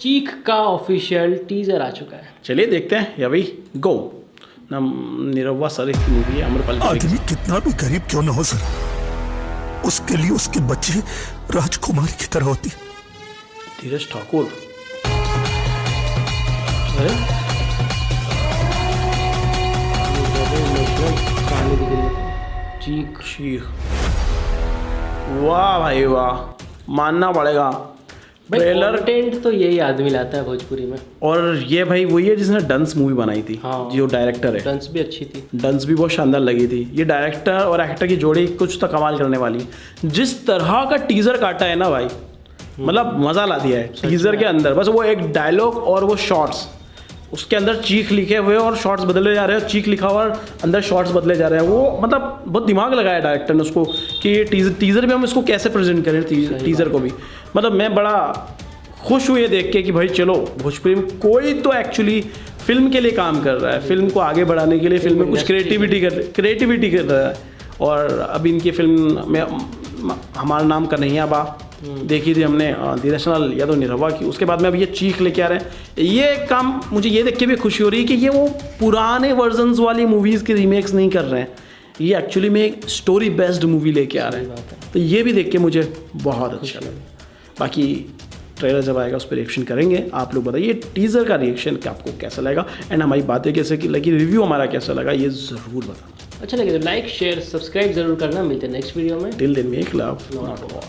चीख का official teaser आ चुका है। चलिए देखते हैं या भाई गो ना। निरहुआ सर की मूवी है, अमरपाल की। आदमी कितना भी गरीब क्यों ना हो सर, उसके लिए उसके बच्चे राजकुमारी की तरह होती। धीरज ठाकुर, अरे कहानी दिख रही है। चीख चीख, वाह भाई वाह, मानना पड़ेगा। ट्रेलर कंटेंट तो यही आदमी लाता है भोजपुरी में। और ये भाई वही है जिसने डंस मूवी बनाई थी। हाँ। जो डायरेक्टर है, डांस भी अच्छी थी। डंस भी बहुत शानदार लगी थी। ये डायरेक्टर और एक्टर की जोड़ी कुछ तो कमाल करने वाली। जिस तरह का टीजर काटा है ना भाई, मतलब मजा ला दिया है टीजर के अंदर। बस वो एक डायलॉग और वो शॉर्ट्स, उसके अंदर चीख लिखे हुए और शॉर्ट्स बदले जा रहे हैं, चीख लिखा हुआ और अंदर शॉर्ट्स बदले जा रहे हैं। वो मतलब बहुत दिमाग लगाया डायरेक्टर ने उसको कि ये टीजर भी हम इसको कैसे प्रेजेंट करें। टीजर को भी मतलब मैं बड़ा खुश हुई देख के कि भाई चलो भोजपुरी में कोई तो एक्चुअली फिल्म के लिए काम कर रहा है, फिल्म को आगे बढ़ाने के लिए, फिल्म में कुछ क्रिएटिविटी कर रहा है। और अब इनकी फिल्म में हमारा नाम कन्हैया बा देखी थी हमने, दीनेशनल या तो निरहुआ की। उसके बाद में अब ये चीख लेके आ रहे हैं। ये काम मुझे ये देख के भी खुशी हो रही है कि ये वो पुराने वर्जन्स वाली मूवीज़ के रीमेक्स नहीं कर रहे हैं, ये एक्चुअली में एक स्टोरी बेस्ड मूवी लेके आ रहे हैं। तो ये भी देख के मुझे बहुत अच्छा लगा। बाकी ट्रेलर जब आएगा उस पर रिएक्शन करेंगे। आप लोग बताइए टीज़र का रिएक्शन कि आपको कैसा लगा, एंड हमारी बातें कैसे की लगी, रिव्यू हमारा कैसा लगा, ये ज़रूर बताना। अच्छा लगे तो लाइक शेयर सब्सक्राइब जरूर करना। मिलते हैं नेक्स्ट वीडियो में। Till then make love not war.